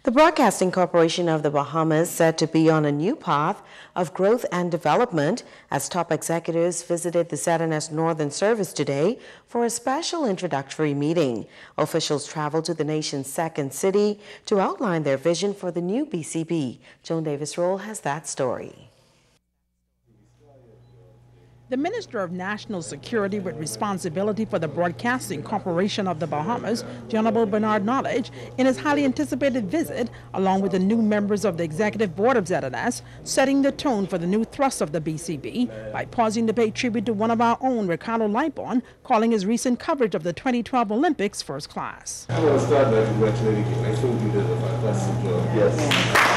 The Broadcasting Corporation of the Bahamas said to be on a new path of growth and development as top executives visited the ZNS Northern Service today for a special introductory meeting. Officials traveled to the nation's second city to outline their vision for the new BCB. Joan Davis-Roll has that story. The Minister of National Security with responsibility for the Broadcasting Corporation of the Bahamas, the Honorable Bernard Nottage, in his highly anticipated visit, along with the new members of the Executive Board of ZNS, setting the tone for the new thrust of the BCB by pausing to pay tribute to one of our own, Ricardo Lipon, calling his recent coverage of the 2012 Olympics first class. I want to start by congratulating you. I think you did a fantastic job. Yes.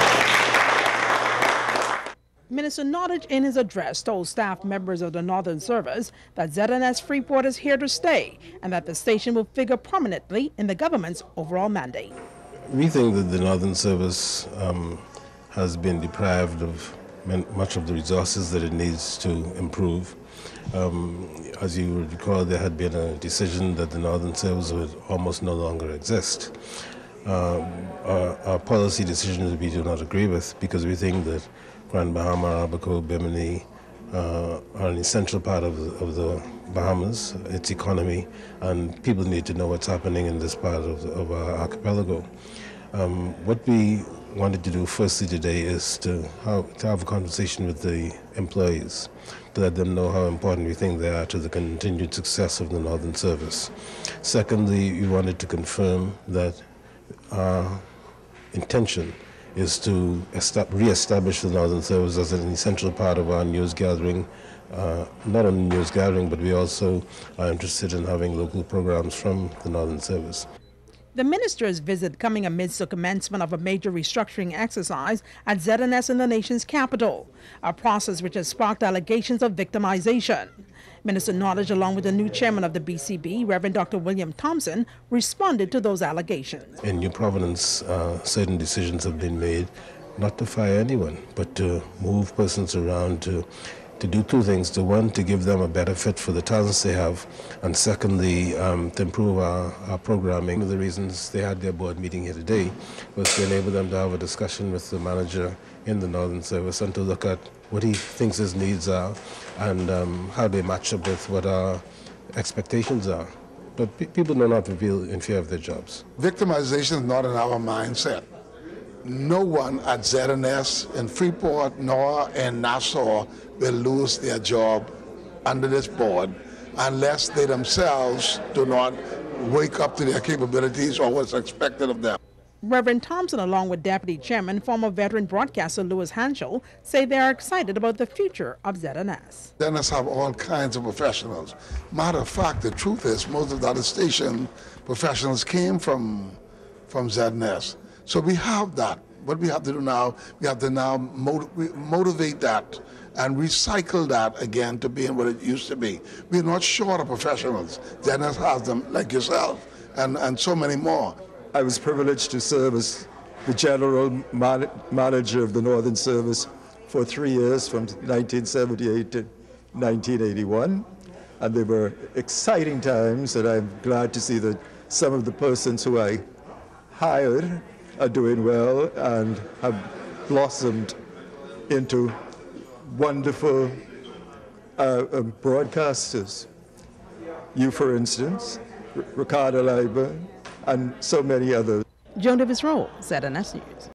Minister Nottage, in his address, told staff members of the Northern Service that ZNS Freeport is here to stay and that the station will figure prominently in the government's overall mandate. We think that the Northern Service has been deprived of much of the resources that it needs to improve. As you would recall, there had been a decision that the Northern Service would almost no longer exist. Our policy decisions we do not agree with because we think that Grand Bahama, Abaco, Bimini are an essential part of the Bahamas, its economy, and people need to know what's happening in this part of our archipelago. What we wanted to do firstly today is to have a conversation with the employees, to let them know how important we think they are to the continued success of the Northern Service. Secondly, we wanted to confirm that our intention is to re-establish the Northern Service as an essential part of our news gathering, not only news gathering, but we also are interested in having local programs from the Northern Service. The minister's visit coming amidst the commencement of a major restructuring exercise at ZNS in the nation's capital, a process which has sparked allegations of victimization. Minister Nottage, along with the new chairman of the BCB, Reverend Dr. William Thompson, responded to those allegations. In New Providence, certain decisions have been made not to fire anyone, but to move persons around to do two things. To one, to give them a better fit for the talents they have, and secondly, to improve our programming. One of the reasons they had their board meeting here today was to enable them to have a discussion with the manager in the Northern Service and to look at what he thinks his needs are and how they match up with what our expectations are. But people do not feel in fear of their jobs. Victimization is not in our mindset. No one at ZNS in Freeport nor in Nassau will lose their job under this board unless they themselves do not wake up to their capabilities or what's expected of them. Reverend Thompson, along with Deputy Chairman, former veteran broadcaster Louis Hanschel, say they are excited about the future of ZNS. ZNS have all kinds of professionals. Matter of fact, the truth is most of the other station professionals came from ZNS. So we have that. What we have to do now, we have to now motivate that and recycle that again to being what it used to be. We're not short of professionals. ZNS has them, like yourself, and so many more. I was privileged to serve as the general manager of the Northern Service for 3 years, from 1978 to 1981. And they were exciting times, and I'm glad to see that some of the persons who I hired are doing well and have blossomed into wonderful broadcasters. You, for instance, Ricardo Lipon, and so many others. Joan Davis-Roll, ZNS News.